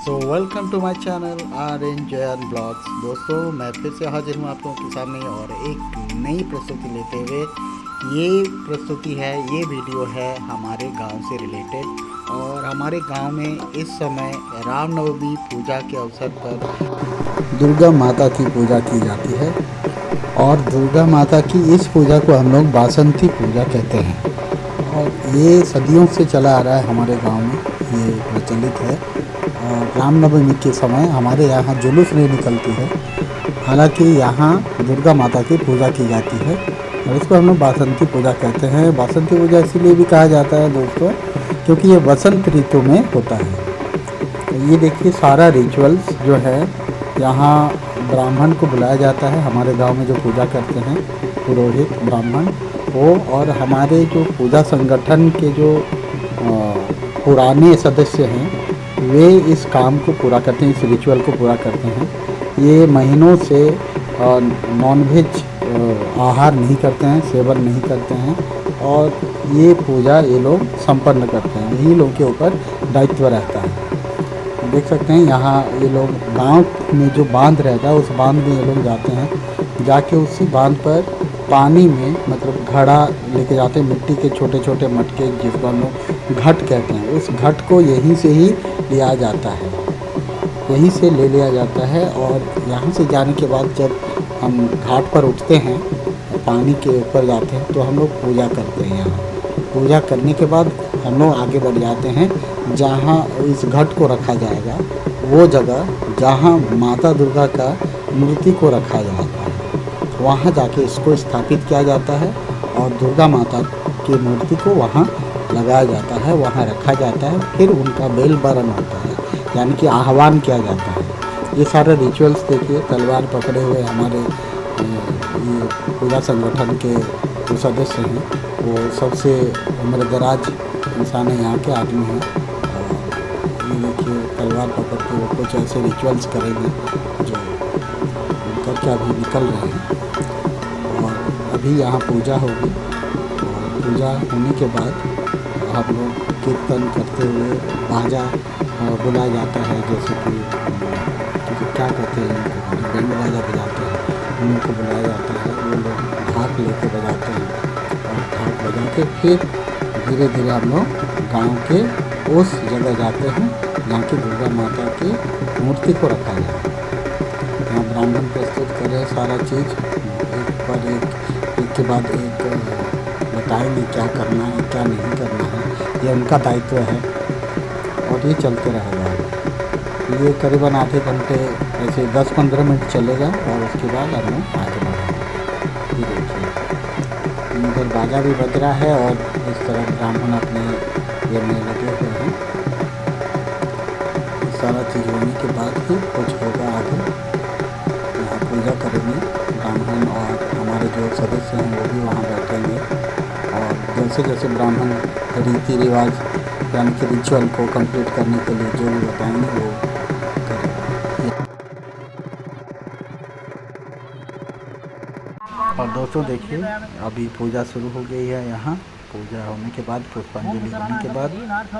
So welcome to my channel R N Jain blogs. दोस्तों, मैं फिर से हाजिर हूँ आप लोगों के सामने और एक नई प्रस्तुति लेते हुए। ये प्रस्तुति है, ये वीडियो है हमारे गांव से रिलेटेड। और हमारे गांव में इस समय रामनवमी पूजा के अवसर पर दुर्गा माता की पूजा की जाती है। और दुर्गा माता की इस पूजा को हम लोग बासंती पूजा कहते हैं। और ये सदियों से चला आ रहा है हमारे गांव में, ये प्रचलित है। और रामनवमी के समय हमारे यहाँ जुलूस नहीं निकलती है। हालांकि यहाँ दुर्गा माता की पूजा की जाती है और इसको हम लोग बासंती पूजा कहते हैं। बासंती पूजा इसीलिए भी कहा जाता है दोस्तों, क्योंकि ये वसंत ऋतु में होता है। तो ये देखिए, सारा रिचुअल्स जो है, यहाँ ब्राह्मण को बुलाया जाता है। हमारे गांव में जो पूजा करते हैं पुरोहित ब्राह्मण वो, और हमारे जो पूजा संगठन के जो पुराने सदस्य हैं वे इस काम को पूरा करते हैं, इस रिचुअल को पूरा करते हैं। ये महीनों से नॉनवेज आहार नहीं करते हैं, सेवन नहीं करते हैं और ये पूजा ये लोग संपन्न करते हैं। यही लोग के ऊपर दायित्व रहता है। देख सकते हैं यहाँ ये लोग गांव में जो बांध रहता है उस बांध में ये लोग जाते हैं। जाके उसी बांध पर पानी में मतलब घड़ा लेके जाते हैं, मिट्टी के छोटे छोटे मटके जिसको हम लोग घट कहते हैं। उस घट को यहीं से ही लिया जाता है, यहीं से ले लिया जाता है। और यहाँ से जाने के बाद जब हम घाट पर उठते हैं, पानी के ऊपर जाते हैं, तो हम लोग पूजा करते हैं। यहाँ पूजा करने के बाद हम लोग आगे बढ़ जाते हैं। जहाँ इस घट को रखा जाएगा वो जगह जहाँ माता दुर्गा का मूर्ति को रखा जाएगा, वहाँ जाके इसको स्थापित किया जाता है और दुर्गा माता की मूर्ति को वहाँ लगाया जाता है, वहाँ रखा जाता है। फिर उनका बेल बरन होता है, यानी कि आह्वान किया जाता है। ये सारे रिचुअल्स देखिए, तलवार पकड़े हुए हमारे ये पूजा संगठन के जो सदस्य हैं वो सबसे उम्रदराज इंसान है, यहाँ के आदमी हैं। ये देखिए, तलवार पकड़ के वो कुछ ऐसे रिचुअल्स करेंगे जो करके अभी निकल रहे हैं। और अभी यहाँ पूजा होगी और पूजा होने के बाद हम लोग कीर्तन करते हुए बाजा बुलाया जाता है, जैसे कि क्या कहते हैं, बैंड बाजा बजाते हैं, उनको बुलाया जाता है। वो लोग ढाक लेके बजाते हैं और ढाक बजा के फिर धीरे धीरे हम लोग गांव के उस जगह जाते हैं जहाँ की दुर्गा माता की मूर्ति को रखा जाए। यहाँ ब्राह्मण प्रस्तुत करें सारा चीज़, एक पर एक के बाद एक बताएंगे क्या करना है क्या नहीं करना है। ये उनका दायित्व है और ये चलते रहेगा। ये करीबन आधे घंटे ऐसे 10-15 मिनट चलेगा और उसके बाद हम लोग आगे बढ़ेंगे। ये देखिए, उधर बाजा भी बज रहा है और इस तरह ब्राह्मण अपने ये में लगे हुए हैं। सारा चीज़ होने के बाद ही कुछ होगा आगे। यहाँ पूजा करेंगे ब्राह्मण और हमारे जो सदस्य हैं वो भी वहाँ बैठेंगे और जैसे जैसे ब्राह्मण रीति रिवाज यानी कि रिचुअल को कंप्लीट करने के लिए जो भी बताएंगे वो करेंगे। और दोस्तों देखिए, अभी पूजा शुरू हो गई है। यहाँ पूजा होने के बाद, पुष्पांजलि होने के बाद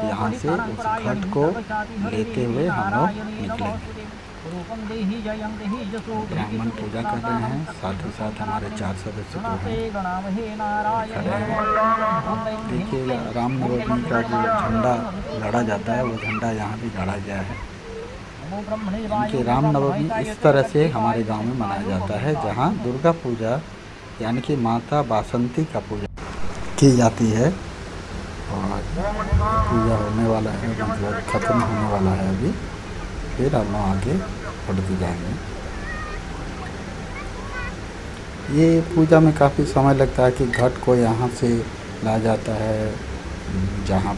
यहाँ से उस घट को लेते हुए हम लोग निकलेंगे। ब्राह्मण पूजा कर रहे हैं, साथ ही साथ हमारे 4 सदस्य जो हैं खड़े हैं। देखिए, रामनवमी का जो झंडा गाड़ा जाता है वो झंडा यहाँ भी गाड़ा गया है। कि रामनवमी इस तरह से हमारे गांव में मनाया जाता है, जहां दुर्गा पूजा यानी कि माता बासंती का पूजा की जाती है। और पूजा होने वाला है, मतलब ख़त्म होने वाला है अभी। फिर हम लोग आगे बढ़ते जाएंगे। ये पूजा में काफ़ी समय लगता है कि घट को यहाँ से लाया जाता है, जहाँ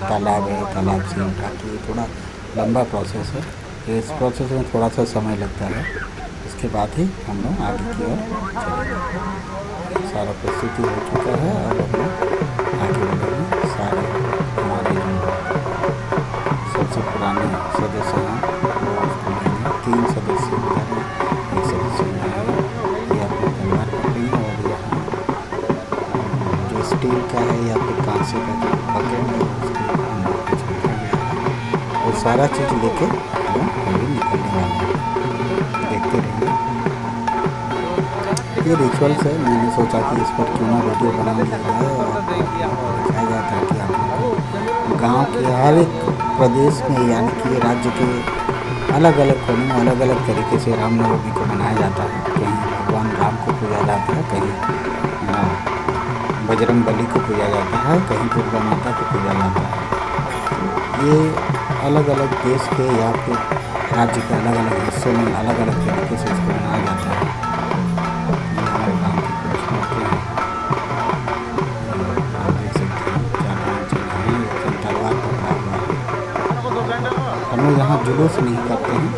तालाब है, तालाब से उठा के। थोड़ा लंबा प्रोसेस है, इस प्रोसेस में थोड़ा सा समय लगता है। इसके बाद ही हम लोग आगे की ओर चलेंगे। सारा प्रस्तुति हो चुका है और हम लोग आगे बढ़ेंगे। सारे हमारे जो सबसे पुराने सदस्य हैं वो उसको लेंगे। 3 सदस्य हैं, एक सदस्य हैं, ये अपनी तलवार पकड़ेंगे और यहाँ जो स्टील का है या फिर कांसे का जो पकड़ेंगे उसके अंदर कुछ रखा गया है, उस सारा चीज़ लेके हम अभी निकलने वाले हैं, देखते रहिए। ये रिचुअल्स है, मैंने सोचा कि इस पर क्यों ना वीडियो बना लिया जाए और दिखाया जाए, ताकि आप लोग गाँव के हर एक प्रदेश में यानी कि राज्य के अलग अलग कोने में अलग अलग तरीके से रामनवमी को मनाया जाता है। कहीं भगवान राम को पूजा जाता है, कहीं बजरंग बली को पूजा जाता है, कहीं दुर्गा माता को पूजा जाता है। ये अलग अलग देश के या फिर राज्य के अलग अलग हिस्सों में अलग अलग तरीके से इसको मनाया जाता है। ये हमारे गाँव की कुछ मौके हैं, आप देख सकते हैं क्या काम चल रहे हैं। लेकिन तलवार पकड़ा हुआ है। हम लोग यहाँ जुलूस नहीं करते हैं,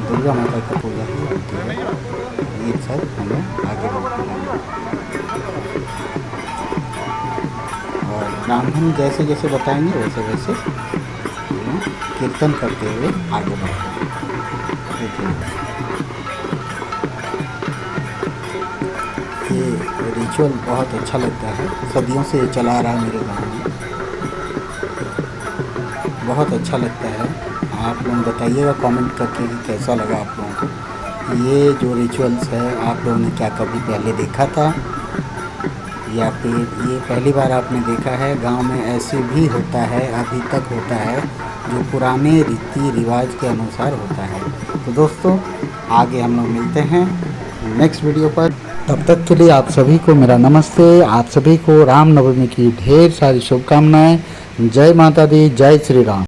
दुर्गा माता की पूजा ही होती है। ये सब हम लोग आगे बढ़ते हैं और ब्राह्मण जैसे जैसे बताएंगे वैसे वैसे कीर्तन करते हुए आगे बढ़ते हैं। देखिए ये रिचुअल बहुत अच्छा लगता है, सदियों से चला आ रहा है मेरे गाँव में, बहुत अच्छा लगता है। आप लोग बताइएगा कमेंट करके कि कैसा लगा आप लोगों को। ये जो रिचुअल्स है आप लोगों ने क्या कभी पहले देखा था या फिर ये पहली बार आपने देखा है? गांव में ऐसे भी होता है, अभी तक होता है, जो पुराने रीति रिवाज के अनुसार होता है। तो दोस्तों आगे हम लोग मिलते हैं नेक्स्ट वीडियो पर। तब तक के लिए आप सभी को मेरा नमस्ते। आप सभी को रामनवमी की ढेर सारी शुभकामनाएं। जय माता दी, जय श्री राम।